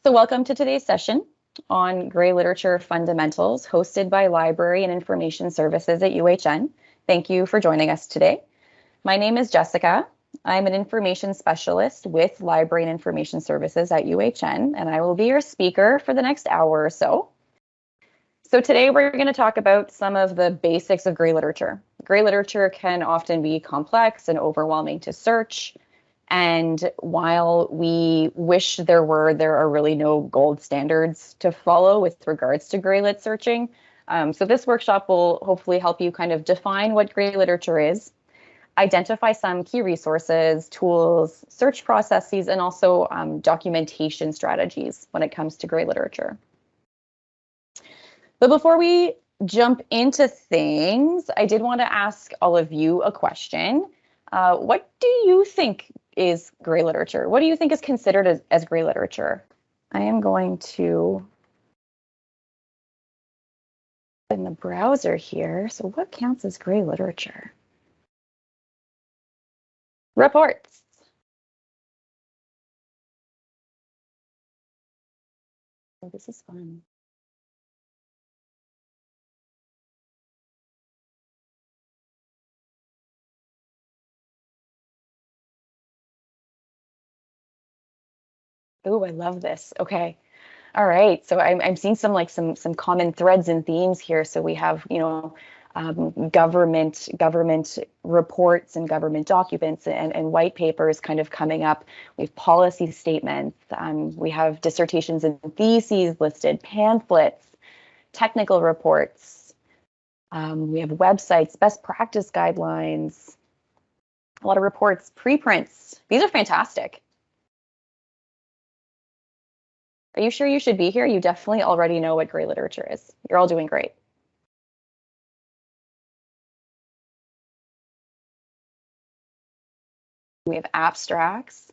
So welcome to today's session on Gray Literature Fundamentals, hosted by Library and Information Services at UHN. Thank you for joining us today. My name is Jessica. I'm an information specialist with Library and Information Services at UHN, and I will be your speaker for the next hour or so. So today we're going to talk about some of the basics of gray literature. Gray literature can often be complex and overwhelming to search. And while we wish there are really no gold standards to follow with regards to gray lit searching. So this workshop will hopefully help you kind of define what gray literature is, identify some key resources, tools, search processes, and also documentation strategies when it comes to gray literature. But before we jump into things, I did want to ask all of you a question. What do you think is gray literature? What do you think is considered as gray literature? I am going to in the browser here. So what counts as gray literature? Reports. Oh, this is fun. Oh, I love this. Okay. All right. So I'm seeing some common threads and themes here. So we have, government reports and government documents and white papers kind of coming up. We have policy statements. We have dissertations and theses listed, pamphlets, technical reports. We have websites, best practice guidelines, a lot of reports, preprints. These are fantastic. Are you sure you should be here? You definitely already know what gray literature is. You're all doing great. We have abstracts,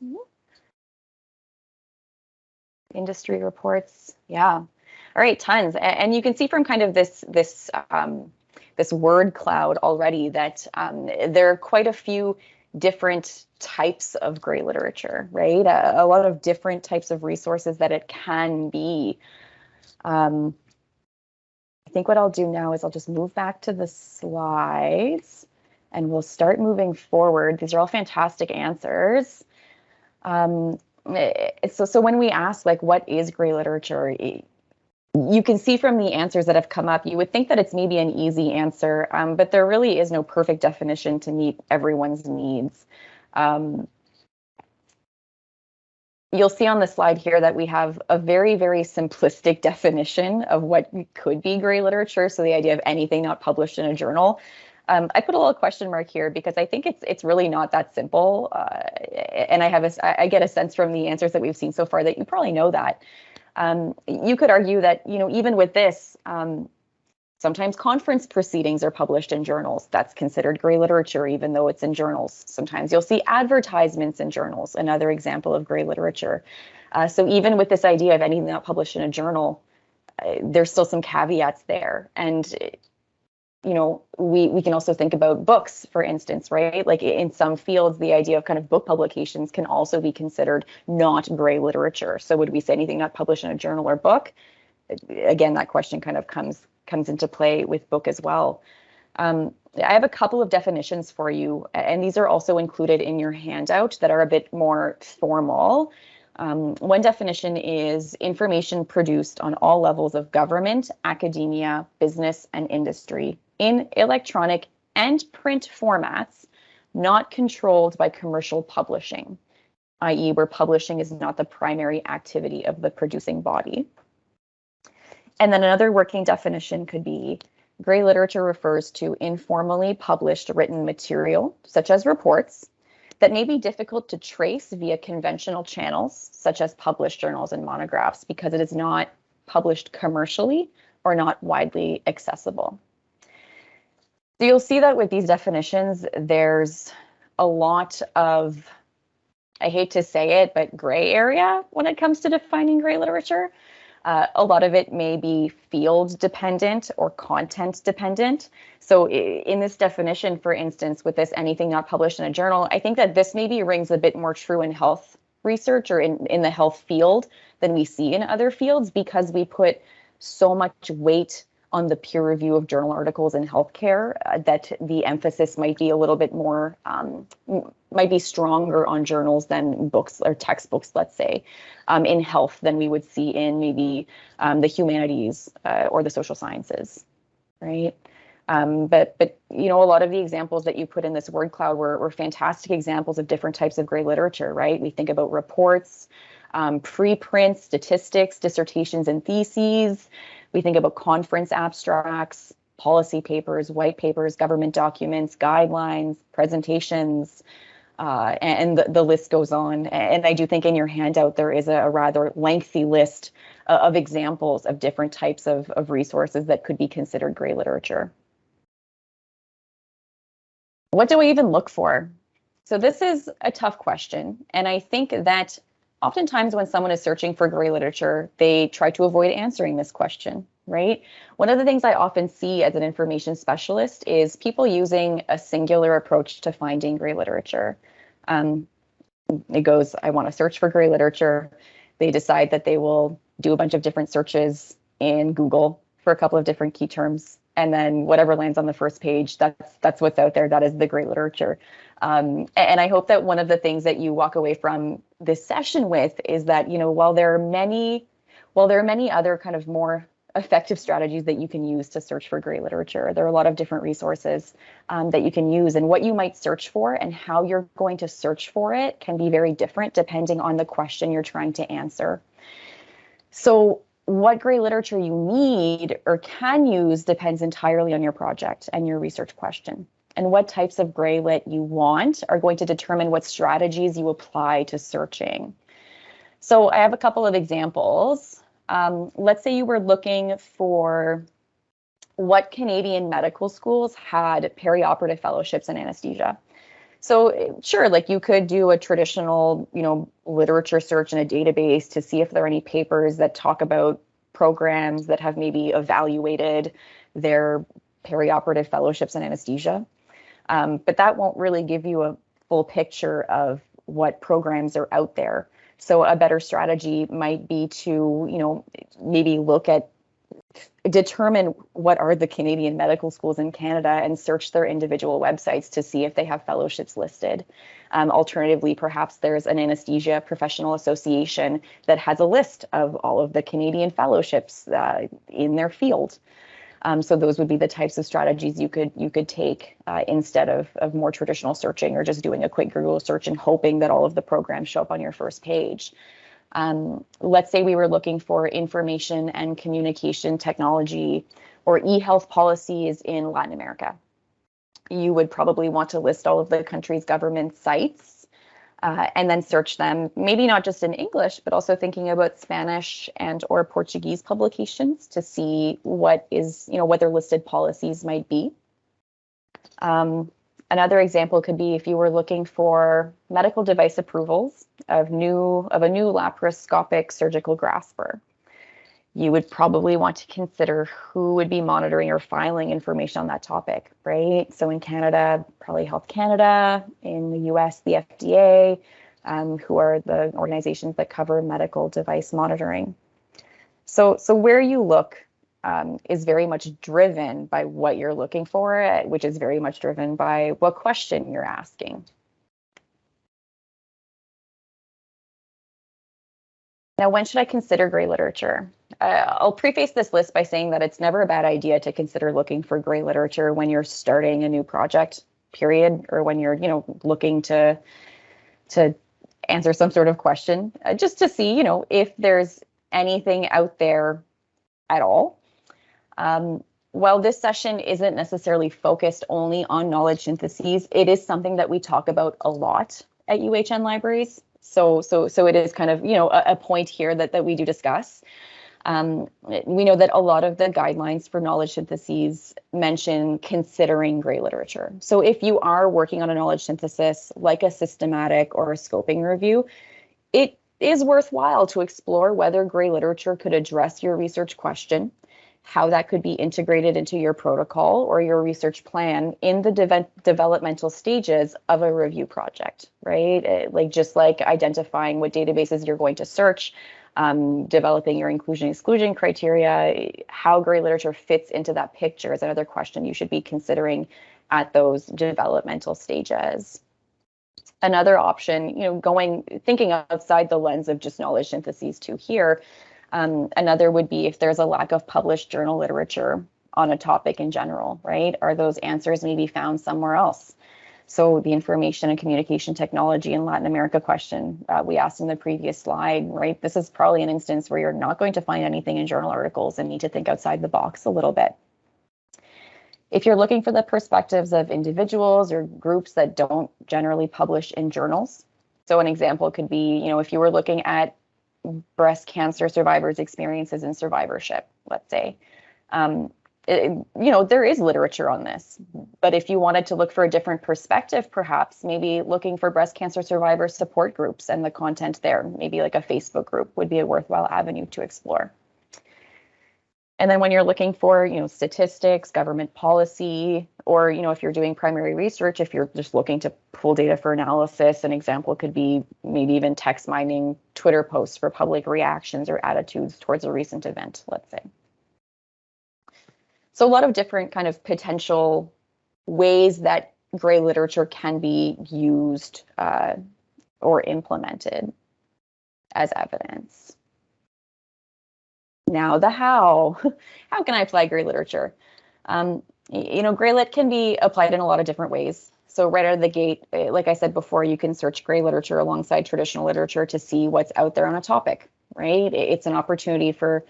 industry reports. Yeah. All right, tons. And you can see from kind of this word cloud already that there are quite a few different types of gray literature, right? A lot of different types of resources that it can be. I think what I'll do now is I'll just move back to the slides and we'll start moving forward. These are all fantastic answers. So when we ask, like, what is gray literature? You can see from the answers that have come up, you would think that it's maybe an easy answer, but there really is no perfect definition to meet everyone's needs. You'll see on the slide here that we have a very, very simplistic definition of what could be gray literature. So the idea of anything not published in a journal. I put a little question mark here because I think it's really not that simple. And I get a sense from the answers that we've seen so far that you probably know that. You could argue that, even with this, sometimes conference proceedings are published in journals. That's considered gray literature, even though it's in journals. Sometimes you'll see advertisements in journals, another example of gray literature. So even with this idea of anything not published in a journal, there's still some caveats there. And we can also think about books, for instance, right? Like in some fields, the idea of kind of book publications can also be considered not gray literature. So would we say anything not published in a journal or book? Again, that question kind of comes into play with book as well. I have a couple of definitions for you, and these are also included in your handout that are a bit more formal. One definition is information produced on all levels of government, academia, business, and industry in electronic and print formats, not controlled by commercial publishing, i.e., where publishing is not the primary activity of the producing body. And then another working definition could be gray literature refers to informally published written material, such as reports, that may be difficult to trace via conventional channels, such as published journals and monographs, because it is not published commercially or not widely accessible. So you'll see that with these definitions, there's a lot of, I hate to say it, but gray area when it comes to defining gray literature. A lot of it may be field dependent or content dependent. So in this definition, for instance, with this anything not published in a journal, I think that this maybe rings a bit more true in health research or in the health field than we see in other fields, because we put so much weight on the peer review of journal articles in healthcare, that the emphasis might be a little bit more, might be stronger on journals than books or textbooks, let's say, in health than we would see in maybe the humanities or the social sciences, right? But you know, a lot of the examples that you put in this word cloud were fantastic examples of different types of gray literature, right? We think about reports, preprint, statistics, dissertations and theses. We think about conference abstracts, policy papers, white papers, government documents, guidelines, presentations, and the list goes on. And I do think in your handout there is a rather lengthy list of examples of different types of resources that could be considered gray literature. What do we even look for? So this is a tough question, and I think that oftentimes when someone is searching for gray literature, they try to avoid answering this question, right? One of the things I often see as an information specialist is people using a singular approach to finding gray literature. It goes, I want to search for gray literature. They decide that they will do a bunch of different searches in Google for a couple of different key terms, and then whatever lands on the first page, that's what's out there. That is the gray literature. And I hope that one of the things that you walk away from this session with is that, you know, while there are many other kind of more effective strategies that you can use to search for gray literature, there are a lot of different resources that you can use, and what you might search for and how you're going to search for it can be very different depending on the question you're trying to answer. So what gray literature you need or can use depends entirely on your project and your research question. And what types of gray lit you want are going to determine what strategies you apply to searching. So I have a couple of examples. Let's say you were looking for what Canadian medical schools had perioperative fellowships in anesthesia. So sure, like you could do a traditional, you know, literature search in a database to see if there are any papers that talk about programs that have maybe evaluated their perioperative fellowships in anesthesia. But that won't really give you a full picture of what programs are out there. So a better strategy might be to, you know, maybe determine what are the Canadian medical schools in Canada and search their individual websites to see if they have fellowships listed. Alternatively, perhaps there's an anesthesia professional association that has a list of all of the Canadian fellowships in their field. So those would be the types of strategies you could take instead of more traditional searching or just doing a quick Google search and hoping that all of the programs show up on your first page. Let's say we were looking for information and communication technology or e-health policies in Latin America. You would probably want to list all of the country's government sites and then search them, maybe not just in English, but also thinking about Spanish and or Portuguese publications to see what their listed policies might be. Another example could be if you were looking for medical device approvals of a new laparoscopic surgical grasper. You would probably want to consider who would be monitoring or filing information on that topic, right? So in Canada, probably Health Canada, in the US, the FDA, who are the organizations that cover medical device monitoring. So where you look is very much driven by what you're looking for, which is very much driven by what question you're asking. Now, when should I consider gray literature? I'll preface this list by saying that it's never a bad idea to consider looking for gray literature when you're starting a new project, period, or when you're, looking to answer some sort of question, just to see, if there's anything out there at all. While this session isn't necessarily focused only on knowledge syntheses, it is something that we talk about a lot at UHN Libraries. So it is kind of, a point here that we do discuss. We know that a lot of the guidelines for knowledge syntheses mention considering gray literature. So if you are working on a knowledge synthesis, like a systematic or a scoping review, it is worthwhile to explore whether gray literature could address your research question how that could be integrated into your protocol or your research plan in the developmental stages of a review project, right? Like just like identifying what databases you're going to search, developing your inclusion-exclusion criteria, how gray literature fits into that picture is another question you should be considering at those developmental stages. Another option, thinking outside the lens of just knowledge syntheses too here, another would be if there's a lack of published journal literature on a topic in general, right? Are those answers maybe found somewhere else? So the information and communication technology in Latin America question we asked in the previous slide, right? This is probably an instance where you're not going to find anything in journal articles and need to think outside the box a little bit. If you're looking for the perspectives of individuals or groups that don't generally publish in journals, so an example could be, if you were looking at breast cancer survivors' experiences in survivorship, let's say, there is literature on this, but if you wanted to look for a different perspective, perhaps maybe looking for breast cancer survivor support groups and the content there, maybe like a Facebook group would be a worthwhile avenue to explore. And then when you're looking for, statistics, government policy, or, if you're doing primary research, if you're just looking to pull data for analysis, an example could be maybe even text mining Twitter posts for public reactions or attitudes towards a recent event, let's say. So a lot of different kind of potential ways that gray literature can be used or implemented as evidence. Now, the how. How can I apply gray literature? Gray lit can be applied in a lot of different ways. So right out of the gate, like I said before, you can search gray literature alongside traditional literature to see what's out there on a topic, right? It's an opportunity for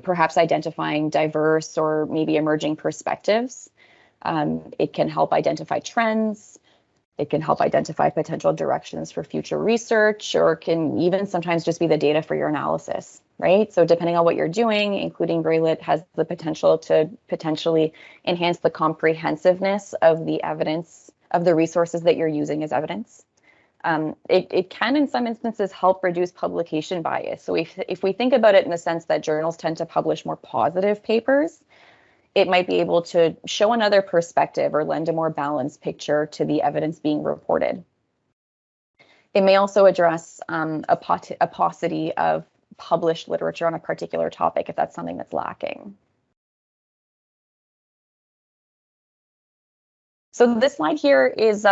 perhaps identifying diverse or maybe emerging perspectives. It can help identify trends. It can help identify potential directions for future research, or can even sometimes just be the data for your analysis, right? So depending on what you're doing, including gray lit has the potential to potentially enhance the comprehensiveness of the evidence, of the resources that you're using as evidence. It can, in some instances, help reduce publication bias. So if we think about it in the sense that journals tend to publish more positive papers, it might be able to show another perspective or lend a more balanced picture to the evidence being reported. It may also address a paucity of published literature on a particular topic if that's something that's lacking. So this slide here is,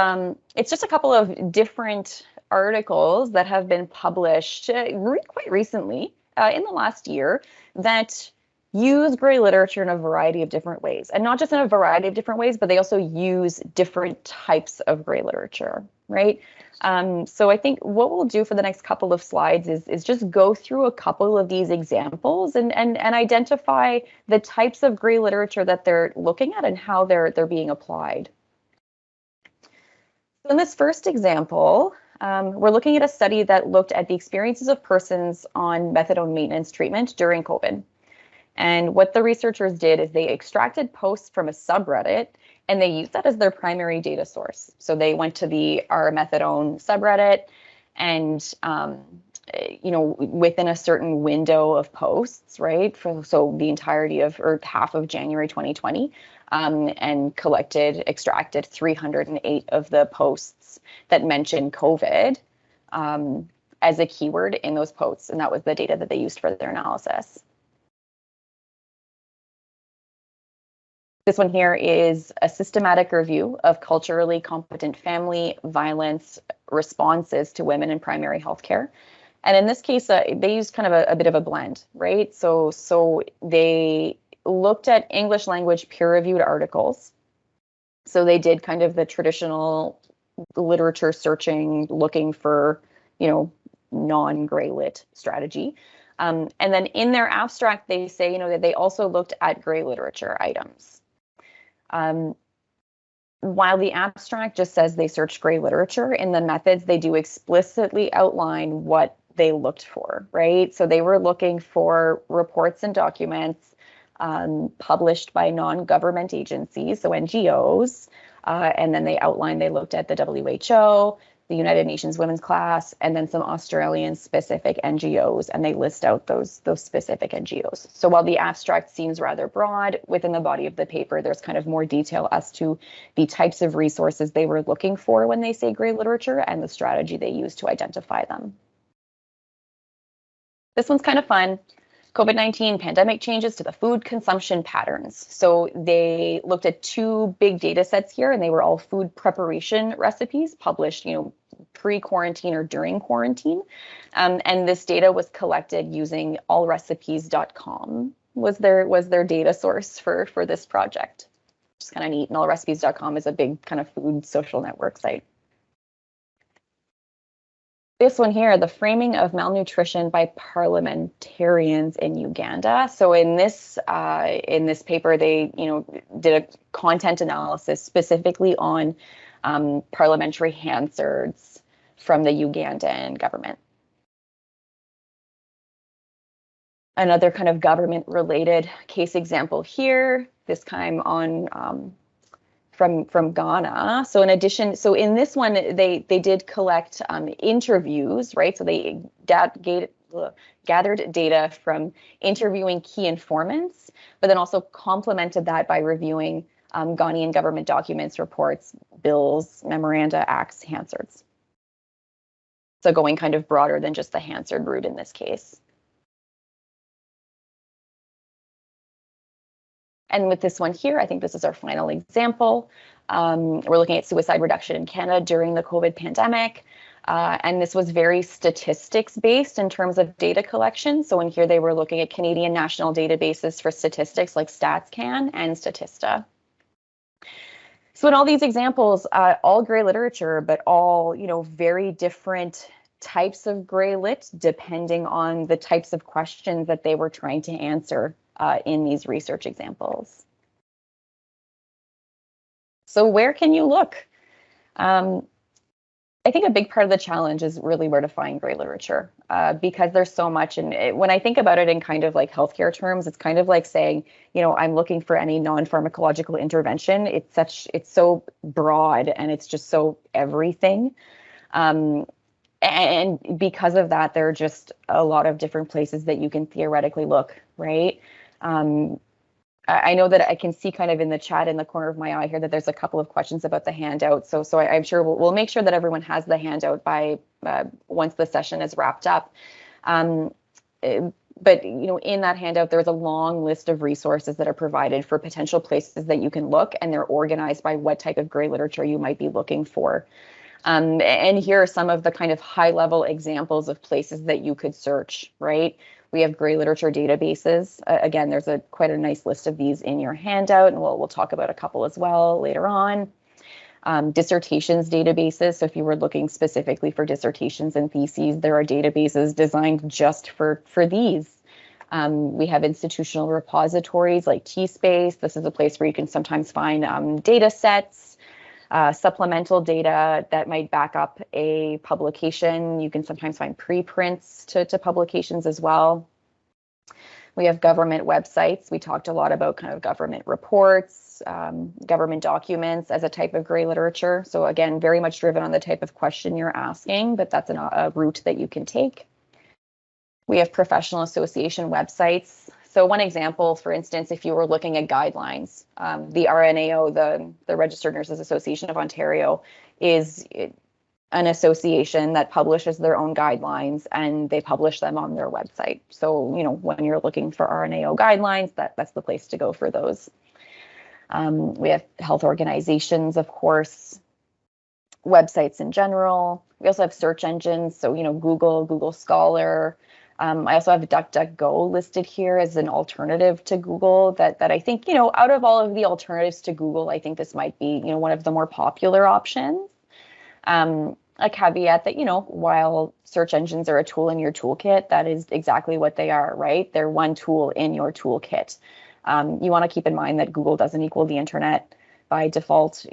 it's just a couple of different articles that have been published quite recently in the last year that use gray literature in a variety of different ways, and not just in a variety of different ways, but they also use different types of gray literature, right? So I think what we'll do for the next couple of slides is just go through a couple of these examples and identify the types of gray literature that they're looking at and how they're being applied. So in this first example, we're looking at a study that looked at the experiences of persons on methadone maintenance treatment during COVID. And what the researchers did is they extracted posts from a subreddit and they used that as their primary data source. So they went to the Our Methadone subreddit and, within a certain window of posts, right? So the entirety of, or half of January 2020, and extracted 308 of the posts that mentioned COVID as a keyword in those posts. And that was the data that they used for their analysis. This one here is a systematic review of culturally competent family violence responses to women in primary healthcare. And in this case, they used kind of a bit of a blend, right? So they looked at English language peer-reviewed articles. So they did kind of the traditional literature searching, looking for, non-gray lit strategy. And then in their abstract, they say, that they also looked at gray literature items. While the abstract just says they searched gray literature, in the methods, they do explicitly outline what they looked for, right? So they were looking for reports and documents published by non-government agencies, so NGOs, and then they outlined they looked at the WHO, the United Nations Women's Class, and then some Australian specific NGOs, and they list out those specific NGOs. So while the abstract seems rather broad, within the body of the paper, there's kind of more detail as to the types of resources they were looking for when they say gray literature and the strategy they use to identify them. This one's kind of fun. COVID-19 pandemic changes to the food consumption patterns. So they looked at two big data sets here, and they were all food preparation recipes published, pre-quarantine or during quarantine. And this data was collected using allrecipes.com was their data source for this project. Just kind of neat. And allrecipes.com is a big kind of food social network site. This one here, the framing of malnutrition by parliamentarians in Uganda. So in this paper, they did a content analysis specifically on parliamentary Hansards from the Ugandan government. Another kind of government-related case example here. This time on from Ghana. So in this one, they did collect interviews, right? So they gathered data from interviewing key informants, but then also complemented that by reviewing Ghanaian government documents, reports, bills, memoranda, acts, Hansards. So going kind of broader than just the Hansard route in this case. And with this one here, I think this is our final example. We're looking at suicide reduction in Canada during the COVID pandemic. And this was very statistics-based in terms of data collection. So in here, they were looking at Canadian national databases for statistics like StatsCan and Statista. So in all these examples, all gray literature, but all very different types of gray lit, depending on the types of questions that they were trying to answer in these research examples. So where can you look? I think a big part of the challenge is really where to find gray literature because there's so much. And when I think about it in kind of like healthcare terms, it's kind of like saying, I'm looking for any non-pharmacological intervention. It's so broad and it's just so everything. And because of that, there are just a lot of different places that you can theoretically look, right? I know that I can see kind of in the chat in the corner of my eye here that there's a couple of questions about the handout. So I'm sure we'll make sure that everyone has the handout by once the session is wrapped up. But in that handout, there's a long list of resources that are provided for potential places that you can look, and they're organized by what type of gray literature you might be looking for. And here are some of the kind of high-level examples of places that you could search, right? We have gray literature databases. Again, there's quite a nice list of these in your handout, and we'll talk about a couple as well later on. Dissertations databases. So if you were looking specifically for dissertations and theses, there are databases designed just for these. We have institutional repositories like TSpace. This is a place where you can sometimes find data sets, supplemental data that might back up a publication. You can sometimes find preprints to publications as well. We have government websites. We talked a lot about kind of government reports, government documents as a type of gray literature. So again, very much driven on the type of question you're asking, but that's a route that you can take. We have professional association websites. So one example, for instance, if you were looking at guidelines, the RNAO, the Registered Nurses Association of Ontario, is an association that publishes their own guidelines and they publish them on their website. So, when you're looking for RNAO guidelines, that's the place to go for those. We have health organizations, of course, websites in general. We also have search engines. So, Google Scholar. I also have DuckDuckGo listed here as an alternative to Google that I think, out of all of the alternatives to Google, I think this might be, one of the more popular options. A caveat that, while search engines are a tool in your toolkit, that is exactly what they are, right? They're one tool in your toolkit. You want to keep in mind that Google doesn't equal the internet by default.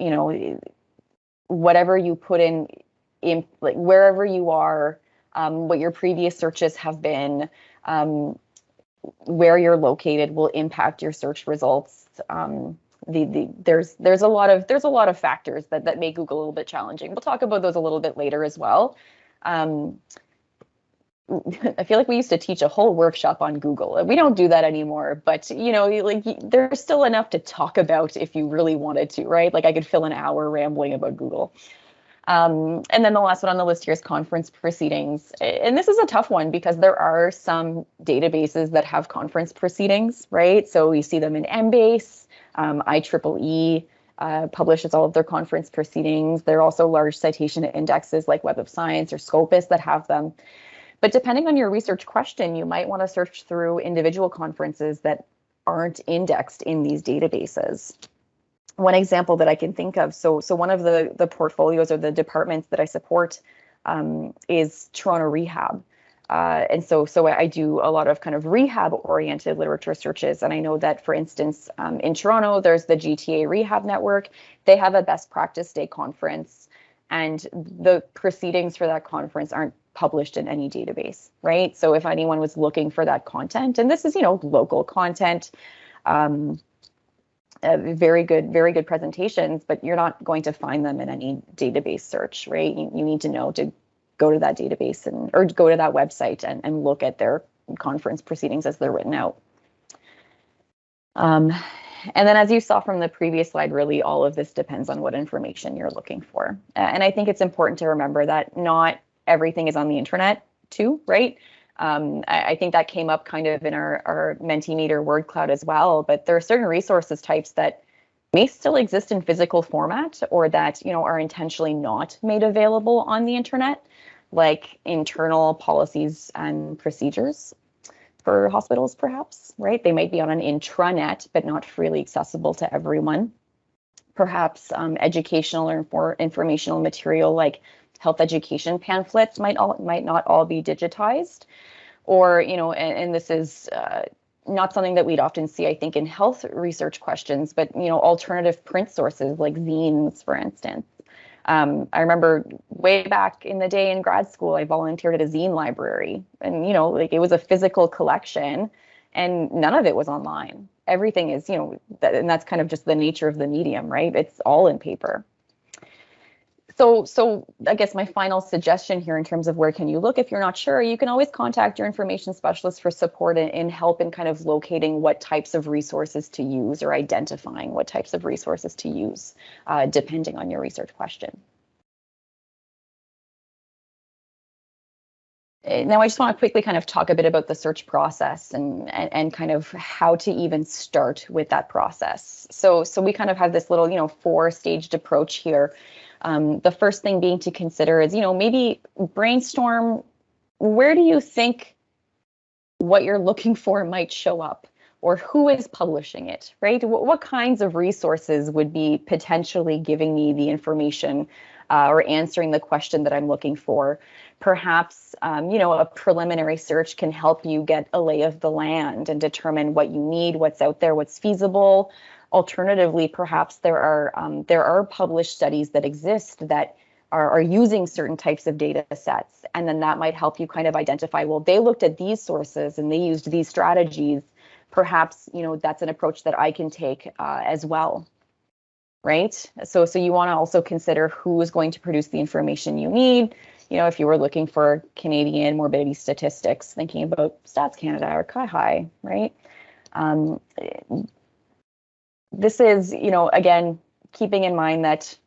Whatever you put in like wherever you are, what your previous searches have been, where you're located will impact your search results. there's a lot of factors that make Google a little bit challenging. We'll talk about those a little bit later as well. I feel like we used to teach a whole workshop on Google. We don't do that anymore, but like there's still enough to talk about if you really wanted to, right? Like I could fill an hour rambling about Google. And then the last one on the list here is conference proceedings. And this is a tough one because there are some databases that have conference proceedings, right? So you see them in Embase, IEEE publishes all of their conference proceedings. There are also large citation indexes like Web of Science or Scopus that have them. But depending on your research question, you might want to search through individual conferences that aren't indexed in these databases. One example that I can think of, so one of the portfolios or the departments that I support is Toronto Rehab. And so I do a lot of kind of rehab-oriented literature searches. And I know that, for instance, in Toronto, there's the GTA Rehab Network. They have a best practice day conference, and the proceedings for that conference aren't published in any database, right? So if anyone was looking for that content, and this is, local content, very good presentations, but you're not going to find them in any database search, right? You need to know to go to that database or go to that website and look at their conference proceedings as they're written out. And then, as you saw from the previous slide, really all of this depends on what information you're looking for. And I think it's important to remember that not everything is on the internet too, right? I think that came up kind of in our Mentimeter word cloud as well, but there are certain resources types that may still exist in physical format or that, are intentionally not made available on the internet, like internal policies and procedures for hospitals, perhaps, right? They might be on an intranet, but not freely accessible to everyone. Perhaps educational or informational material like health education pamphlets might not all be digitized, or and this is not something that we'd often see, I think, in health research questions, but alternative print sources like zines, for instance. I remember way back in the day in grad school, I volunteered at a zine library, and like it was a physical collection, and none of it was online. Everything is, and that's kind of just the nature of the medium, right? It's all in paper. So I guess my final suggestion here in terms of where can you look if you're not sure, you can always contact your information specialist for support in help in kind of locating what types of resources to use or identifying what types of resources to use, depending on your research question. Now, I just want to quickly kind of talk a bit about the search process and kind of how to even start with that process. So we kind of have this little, 4-staged approach here. The first thing being to consider is, maybe brainstorm, where do you think what you're looking for might show up, or who is publishing it, right? What kinds of resources would be potentially giving me the information or answering the question that I'm looking for? Perhaps, a preliminary search can help you get a lay of the land and determine what you need, what's out there, what's feasible. Alternatively, perhaps there are published studies that exist that are using certain types of data sets, and then that might help you kind of identify, well, they looked at these sources and they used these strategies. Perhaps, that's an approach that I can take as well, right? So you want to also consider who is going to produce the information you need. If you were looking for Canadian morbidity statistics, thinking about Stats Canada or CIHI, right? This is, again, keeping in mind that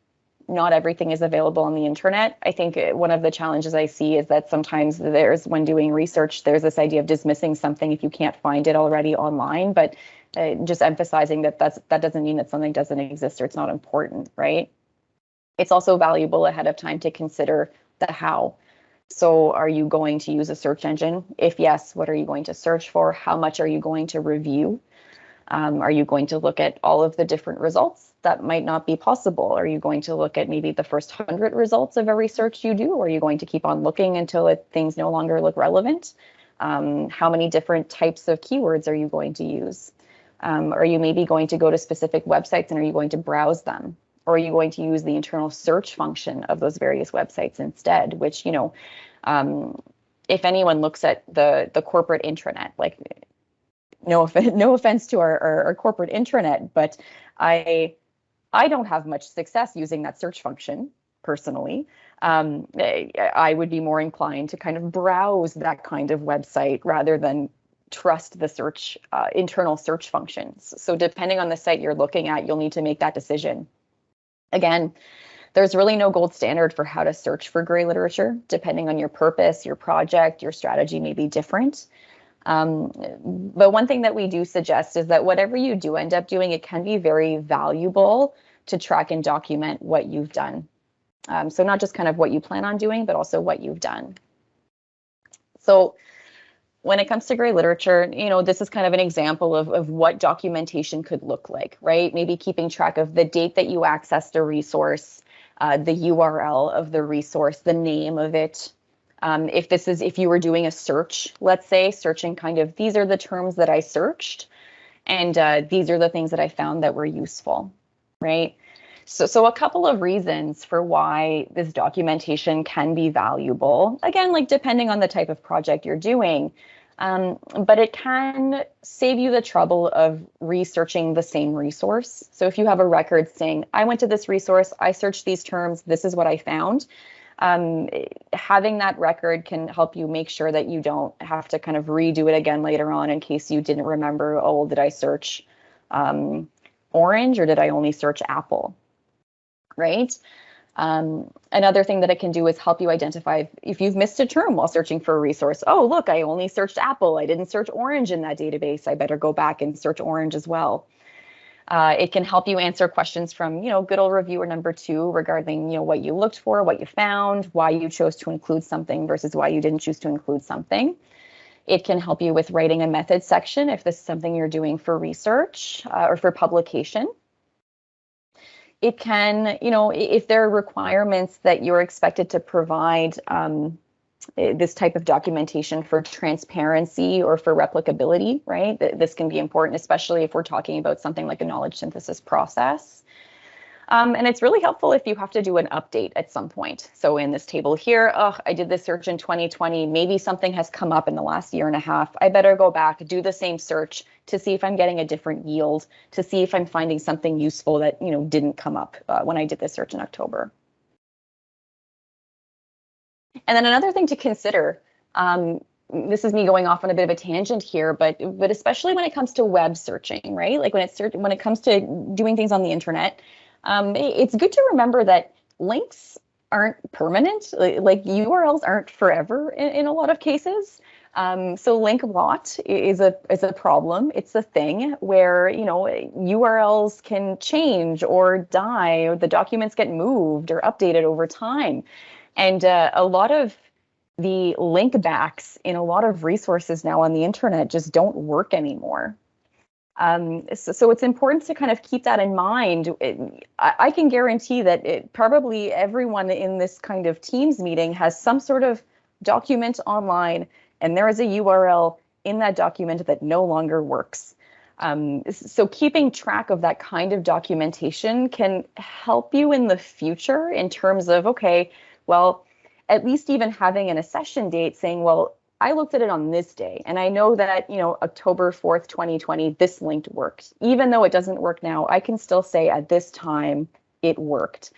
not everything is available on the internet. I think one of the challenges I see is that sometimes when doing research, there's this idea of dismissing something if you can't find it already online, but just emphasizing that doesn't mean that something doesn't exist or it's not important, right? It's also valuable ahead of time to consider the how. So are you going to use a search engine? If yes, what are you going to search for? How much are you going to review? Are you going to look at all of the different results? That might not be possible. Are you going to look at maybe the first 100 results of every search you do? Or are you going to keep on looking until things no longer look relevant? How many different types of keywords are you going to use? Are you maybe going to go to specific websites and are you going to browse them? Or are you going to use the internal search function of those various websites instead, which, if anyone looks at the corporate intranet, like no offense to our corporate intranet, but I don't have much success using that search function personally. I would be more inclined to kind of browse that kind of website rather than trust the search internal search functions. So depending on the site you're looking at, you'll need to make that decision. Again, there's really no gold standard for how to search for gray literature. Depending on your purpose, your project, your strategy may be different. But one thing that we do suggest is that whatever you do end up doing, it can be very valuable to track and document what you've done. So not just kind of what you plan on doing, but also what you've done. So when it comes to gray literature, you know, this is kind of an example of what documentation could look like, right? Maybe keeping track of the date that you accessed a resource, the URL of the resource, the name of it. If you were doing a search, let's say, searching kind of, these are the terms that I searched, and these are the things that I found that were useful, right? So a couple of reasons for why this documentation can be valuable. Again, like depending on the type of project you're doing, but it can save you the trouble of researching the same resource. So if you have a record saying, I went to this resource, I searched these terms, this is what I found. Having that record can help you make sure that you don't have to kind of redo it again later on in case you didn't remember, oh, did I search orange or did I only search apple? Right? Another thing that it can do is help you identify if you've missed a term while searching for a resource. Oh, look, I only searched apple. I didn't search orange in that database. I better go back and search orange as well. It can help you answer questions from, you know, good old reviewer number 2 regarding, you know, what you looked for, what you found, why you chose to include something versus why you didn't choose to include something. It can help you with writing a method section if this is something you're doing for research or for publication. It can, you know, if there are requirements that you're expected to provide this type of documentation for transparency or for replicability, right? This can be important, especially if we're talking about something like a knowledge synthesis process. And it's really helpful if you have to do an update at some point. So in this table here, oh, I did this search in 2020. Maybe something has come up in the last year and a half. I better go back, do the same search to see if I'm getting a different yield, to see if I'm finding something useful that, you know, didn't come up when I did this search in October. And then another thing to consider, this is me going off on a bit of a tangent here, but especially when it comes to web searching, right? Like when it comes to doing things on the internet, it's good to remember that links aren't permanent. Like URLs aren't forever in a lot of cases. So link rot is a problem. It's a thing where, you know, URLs can change or die, or the documents get moved or updated over time. And a lot of the link backs in a lot of resources now on the internet just don't work anymore. So it's important to kind of keep that in mind. I can guarantee that probably everyone in this kind of Teams meeting has some sort of document online, and there is a URL in that document that no longer works. So keeping track of that kind of documentation can help you in the future in terms of, okay, well, at least even having an accession date saying, well, I looked at it on this day, and I know that, you know, October 4th, 2020, this link worked. Even though it doesn't work now, I can still say at this time it worked.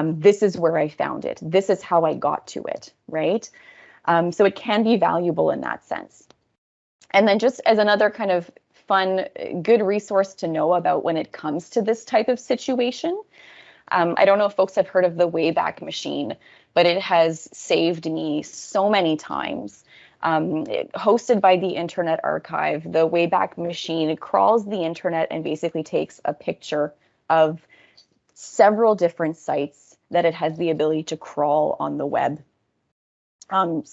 This is where I found it. This is how I got to it, right? So it can be valuable in that sense. And then just as another kind of fun, good resource to know about when it comes to this type of situation, I don't know if folks have heard of the Wayback Machine, but it has saved me so many times. Hosted by the Internet Archive, the Wayback Machine crawls the internet and basically takes a picture of several different sites that it has the ability to crawl on the web. As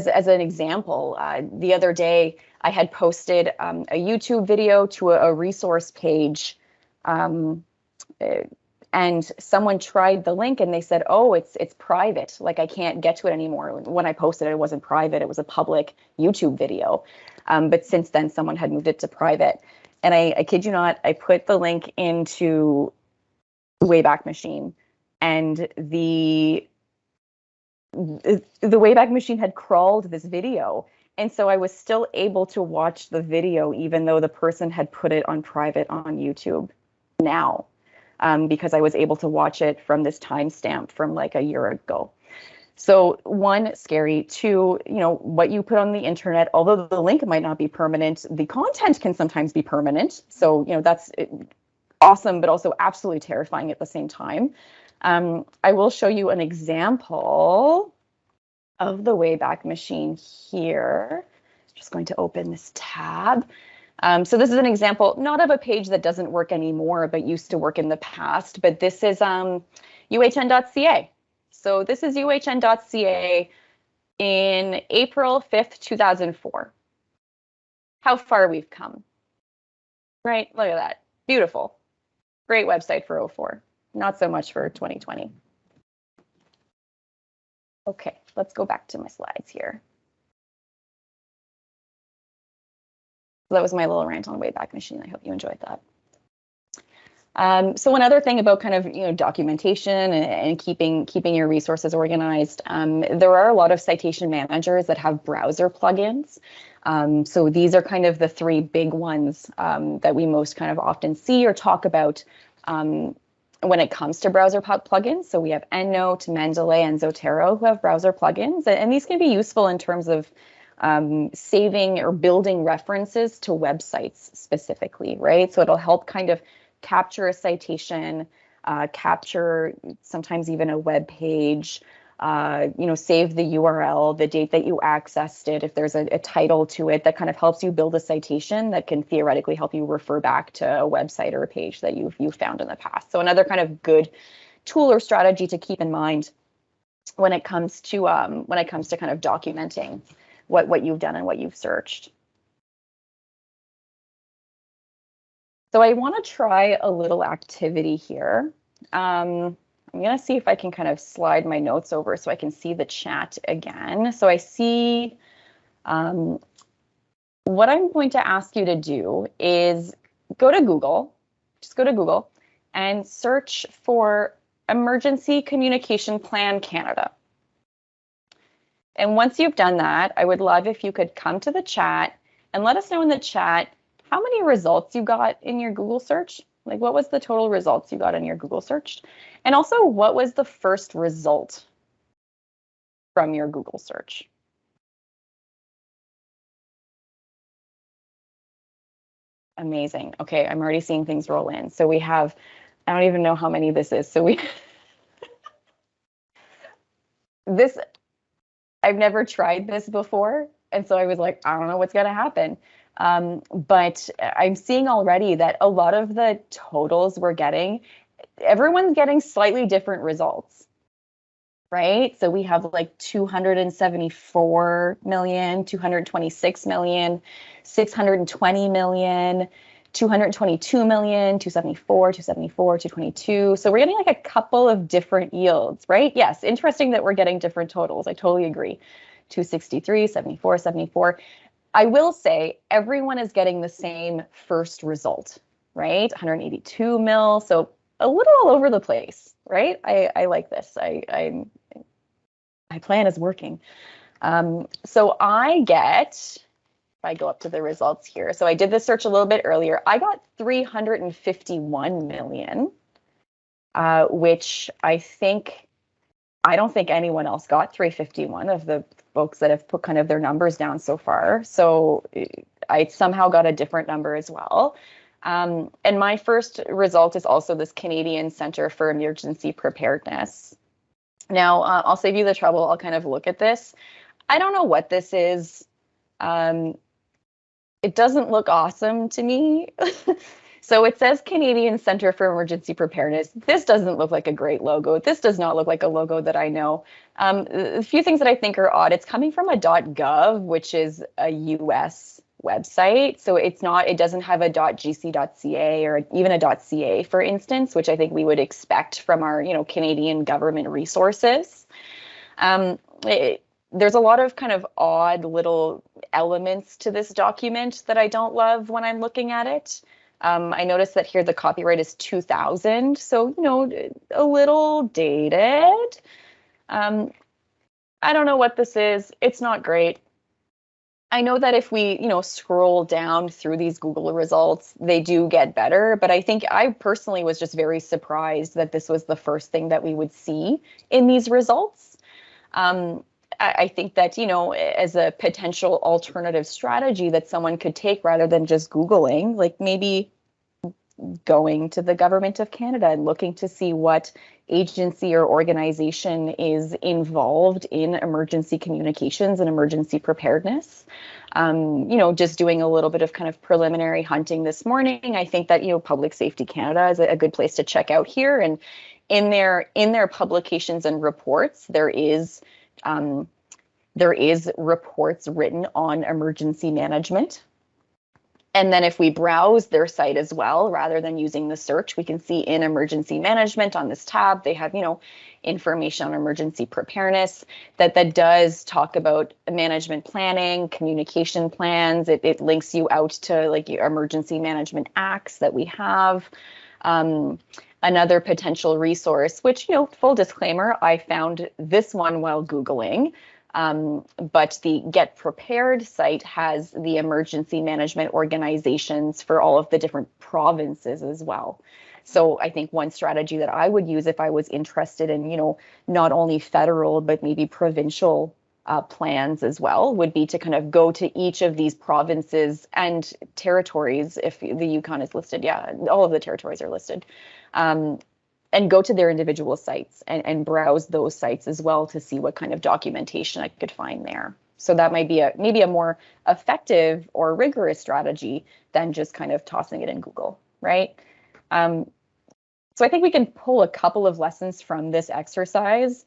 an example, the other day I had posted a YouTube video to a resource page, and someone tried the link and they said, oh, it's private. Like I can't get to it anymore. When I posted it, it wasn't private. It was a public YouTube video. But since then, someone had moved it to private. And I kid you not, I put the link into Wayback Machine, and the Wayback Machine had crawled this video. And so I was still able to watch the video, even though the person had put it on private on YouTube. now, because I was able to watch it from this timestamp from like a year ago. So one, scary. Two, what you put on the internet, although the link might not be permanent, the content can sometimes be permanent. So, that's awesome, but also absolutely terrifying at the same time. I will show you an example of the Wayback Machine here. Just going to open this tab. So this is an example, not of a page that doesn't work anymore, but used to work in the past. But this is UHN.ca. So this is UHN.ca in April 5th, 2004. How far we've come. Right? Look at that. Beautiful. Great website for 04. Not so much for 2020. Okay, let's go back to my slides here. That was my little rant on Wayback Machine. I hope you enjoyed that. So one other thing about kind of documentation and keeping your resources organized, there are a lot of citation managers that have browser plugins. So these are kind of the three big ones that we most kind of often see or talk about when it comes to browser plugins. So we have EndNote, Mendeley, and Zotero who have browser plugins, and these can be useful in terms of saving or building references to websites specifically, right? So it'll help kind of capture a citation, capture sometimes even a web page, save the URL, the date that you accessed it, if there's a title to it that kind of helps you build a citation that can theoretically help you refer back to a website or a page that you've found in the past. So another kind of good tool or strategy to keep in mind when it comes to kind of documenting what you've done and what you've searched. So I want to try a little activity here. I'm going to see if I can kind of slide my notes over so I can see the chat again. So I see what I'm going to ask you to do is go to Google, just go to Google and search for Emergency Communication Plan Canada. And once you've done that, I would love if you could come to the chat and let us know in the chat how many results you got in your Google search. Like, what was the total results you got in your Google search? And also, what was the first result from your Google search? Amazing. Okay, I'm already seeing things roll in. So we have, I don't even know how many this is. So I've never tried this before. And so I was like, I don't know what's going to happen. But I'm seeing already that a lot of the totals we're getting, everyone's getting slightly different results, right? So we have like 274 million, 226 million, 620 million, 222 million, 274, 274, 222. So we're getting like a couple of different yields, right? Yes, interesting that we're getting different totals. I totally agree. 263, 74, 74. I will say everyone is getting the same first result, right? 182 mil, so a little all over the place, right? I like this. My plan is working. So I get, if I go up to the results here, so I did the search a little bit earlier. I got 351 million, which I don't think anyone else got 351 of the folks that have put kind of their numbers down so far. So I somehow got a different number as well. And my first result is also this Canadian Centre for Emergency Preparedness. Now, I'll save you the trouble. I'll kind of look at this. I don't know what this is. It doesn't look awesome to me. So it says Canadian Centre for Emergency Preparedness. This doesn't look like a great logo. This does not look like a logo that I know. A few things that I think are odd. It's coming from a .gov, which is a US website. So it doesn't have a .gc.ca or even a .ca, for instance, which I think we would expect from our, Canadian government resources. There's a lot of kind of odd little elements to this document that I don't love when I'm looking at it. I noticed that here the copyright is 2000, so, a little dated. I don't know what this is. It's not great. I know that if we, scroll down through these Google results, they do get better. But I think I personally was just very surprised that this was the first thing that we would see in these results. Um, I think that, as a potential alternative strategy that someone could take rather than just Googling, like maybe going to the Government of Canada and looking to see what agency or organization is involved in emergency communications and emergency preparedness. Just doing a little bit of kind of preliminary hunting this morning. I think that, Public Safety Canada is a good place to check out here. And in their publications and reports, there is reports written on emergency management. And then if we browse their site as well, rather than using the search, we can see in emergency management on this tab, they have, information on emergency preparedness that does talk about management planning, communication plans. It links you out to like your emergency management acts that we have. Another potential resource, which, full disclaimer, I found this one while Googling. But the Get Prepared site has the emergency management organizations for all of the different provinces as well. So I think one strategy that I would use if I was interested in, not only federal, but maybe provincial plans as well, would be to kind of go to each of these provinces and territories. If the Yukon is listed, yeah, all of the territories are listed. And go to their individual sites and browse those sites as well to see what kind of documentation I could find there. So that might be maybe a more effective or rigorous strategy than just kind of tossing it in Google, right? So I think we can pull a couple of lessons from this exercise.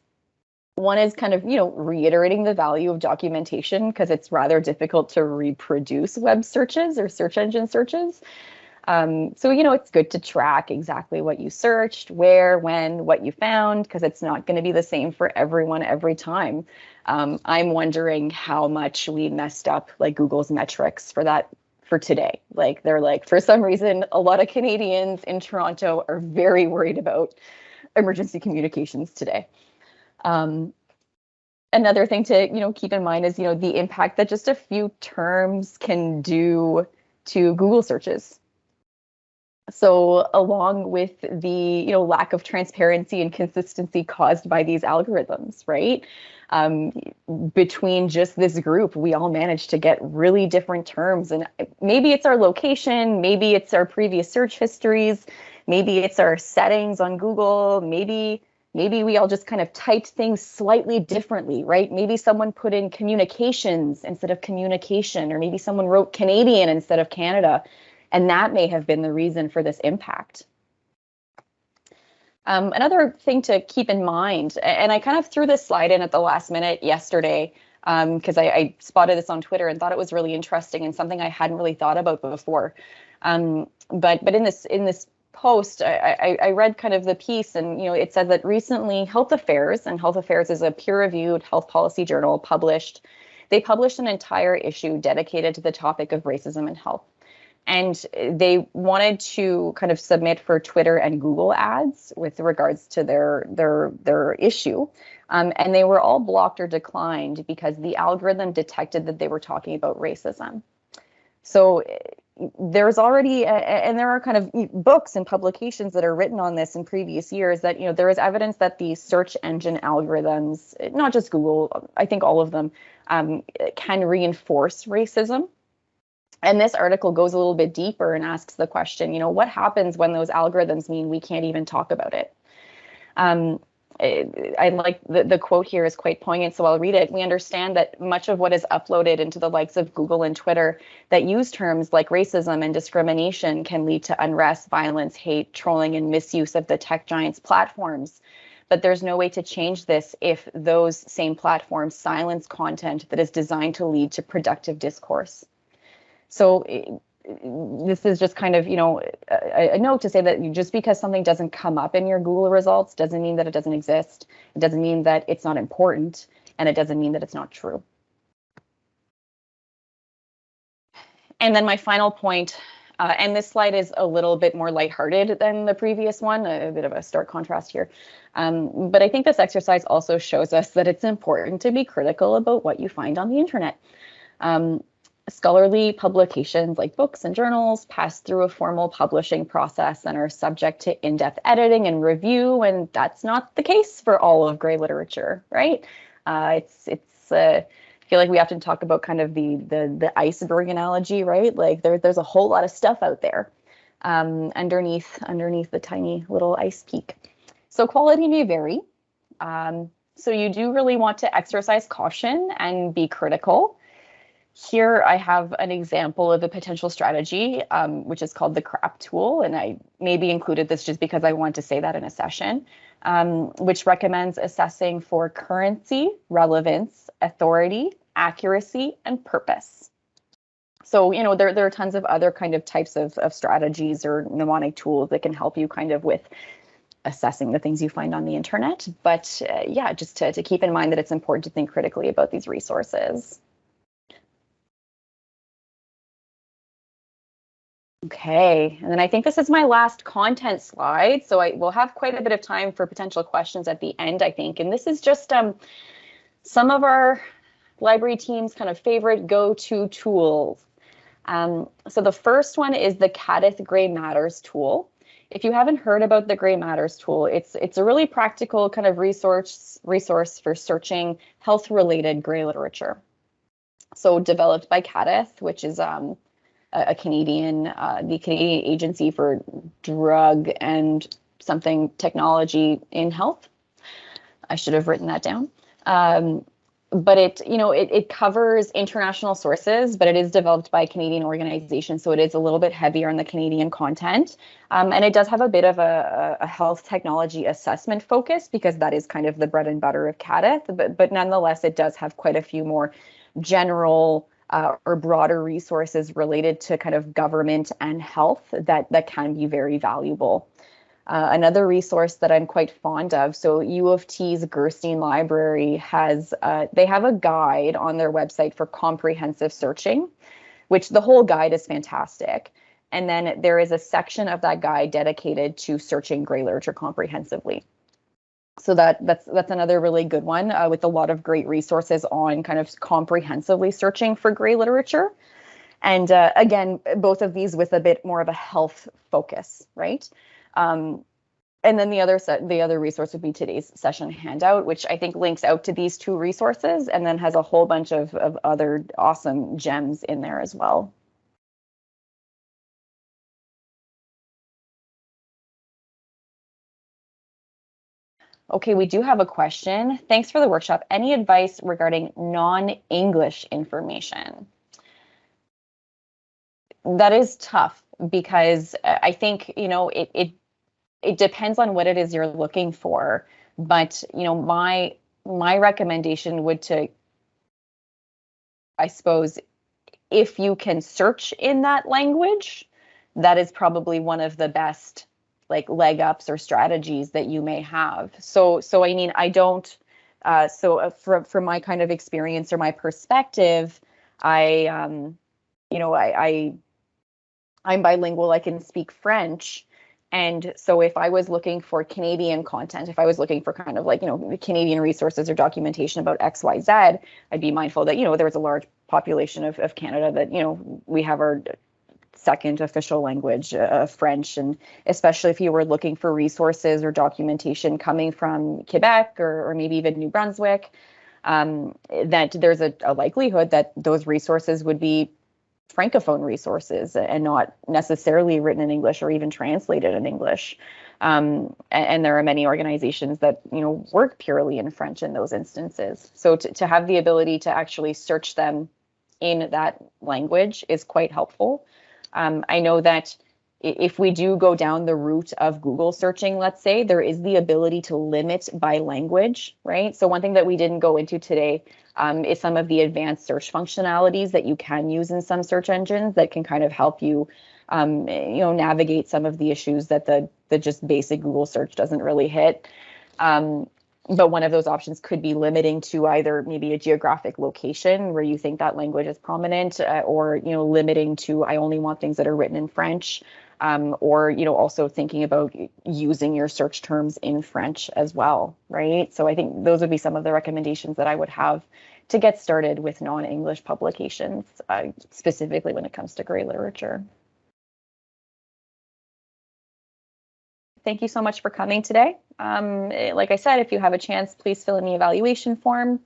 One is kind of, reiterating the value of documentation because it's rather difficult to reproduce web searches or search engine searches. So, it's good to track exactly what you searched, where, when, what you found, because it's not going to be the same for everyone every time. I'm wondering how much we messed up like Google's metrics for today. Like they're like, for some reason, a lot of Canadians in Toronto are very worried about emergency communications today. Another thing to, keep in mind is, the impact that just a few terms can do to Google searches. So along with the, lack of transparency and consistency caused by these algorithms, right? Between just this group, we all managed to get really different terms. And maybe it's our location, maybe it's our previous search histories, maybe it's our settings on Google, maybe we all just kind of typed things slightly differently, right? Maybe someone put in communications instead of communication, or maybe someone wrote Canadian instead of Canada. And that may have been the reason for this impact. Another thing to keep in mind, and I kind of threw this slide in at the last minute yesterday, because I spotted this on Twitter and thought it was really interesting and something I hadn't really thought about before. But in this post, I read kind of the piece, and it says that recently Health Affairs, and Health Affairs is a peer-reviewed health policy journal, published an entire issue dedicated to the topic of racism in health. And they wanted to kind of submit for Twitter and Google ads with regards to their issue. And they were all blocked or declined because the algorithm detected that they were talking about racism. So there's already, and there are kind of books and publications that are written on this in previous years that, there is evidence that the search engine algorithms, not just Google, I think all of them, can reinforce racism. And this article goes a little bit deeper and asks the question, what happens when those algorithms mean we can't even talk about it? I like the quote here is quite poignant, so I'll read it. We understand that much of what is uploaded into the likes of Google and Twitter that use terms like racism and discrimination can lead to unrest, violence, hate, trolling, and misuse of the tech giants' platforms. But there's no way to change this if those same platforms silence content that is designed to lead to productive discourse. So this is just kind of, a note to say that just because something doesn't come up in your Google results doesn't mean that it doesn't exist. It doesn't mean that it's not important, and it doesn't mean that it's not true. And then my final point, and this slide is a little bit more lighthearted than the previous one, a bit of a stark contrast here. But I think this exercise also shows us that it's important to be critical about what you find on the internet. Scholarly publications like books and journals pass through a formal publishing process and are subject to in-depth editing and review, and that's not the case for all of gray literature, right? I feel like we often talk about kind of the iceberg analogy, right? Like there's a whole lot of stuff out there underneath the tiny little ice peak. So quality may vary. So you do really want to exercise caution and be critical. Here I have an example of a potential strategy, which is called the CRAP tool, and I maybe included this just because I want to say that in a session, which recommends assessing for currency, relevance, authority, accuracy, and purpose. So, you know, there are tons of other kind of types of strategies or mnemonic tools that can help you kind of with assessing the things you find on the internet. But yeah, just to keep in mind that it's important to think critically about these resources. Okay, and then I think this is my last content slide. So I will have quite a bit of time for potential questions at the end, I think. And this is just some of our library team's kind of favorite go-to tools. So the first one is the Caddith Gray Matters tool. If you haven't heard about the Gray Matters tool, it's a really practical kind of resource for searching health-related gray literature. So developed by Caddith, which is a Canadian, the Canadian Agency for Drug and something technology in health. I should have written that down. But it covers international sources, but it is developed by a Canadian organization, so it is a little bit heavier on the Canadian content. And it does have a bit of a health technology assessment focus because that is kind of the bread and butter of Caddith. But nonetheless, it does have quite a few more general or broader resources related to kind of government and health that can be very valuable. Another resource that I'm quite fond of, so U of T's Gerstein Library has, they have a guide on their website for comprehensive searching, which the whole guide is fantastic. And then there is a section of that guide dedicated to searching gray literature comprehensively. So that's another really good one with a lot of great resources on kind of comprehensively searching for gray literature. And again, both of these with a bit more of a health focus, right? And then the other resource would be today's session handout, which I think links out to these two resources and then has a whole bunch of other awesome gems in there as well. Okay, we do have a question. Thanks for the workshop. Any advice regarding non-English information? That is tough because I think, you know, it depends on what it is you're looking for. But, you know, my recommendation would to, I suppose, if you can search in that language, that is probably one of the best like leg ups or strategies that you may have. So I mean, I don't. From my kind of experience or my perspective, I'm bilingual. I can speak French. And so if I was looking for Canadian content, if I was looking for kind of like, you know, Canadian resources or documentation about XYZ, I'd be mindful that, you know, there was a large population of Canada that, you know, we have our second official language, French. And especially if you were looking for resources or documentation coming from Quebec or maybe even New Brunswick, that there's a likelihood that those resources would be Francophone resources and not necessarily written in English or even translated in English. And there are many organizations that, you know, work purely in French in those instances. So to have the ability to actually search them in that language is quite helpful. I know that if we do go down the route of Google searching, let's say, there is the ability to limit by language, right? So one thing that we didn't go into today is some of the advanced search functionalities that you can use in some search engines that can kind of help you, navigate some of the issues that the just basic Google search doesn't really hit. But one of those options could be limiting to either maybe a geographic location where you think that language is prominent, or, you know, limiting to I only want things that are written in French, or, you know, also thinking about using your search terms in French as well, right? So I think those would be some of the recommendations that I would have to get started with non-English publications, specifically when it comes to gray literature. Thank you so much for coming today. Like I said, if you have a chance, please fill in the evaluation form.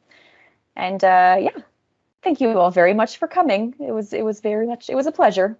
And yeah, thank you all very much for coming. It was a pleasure.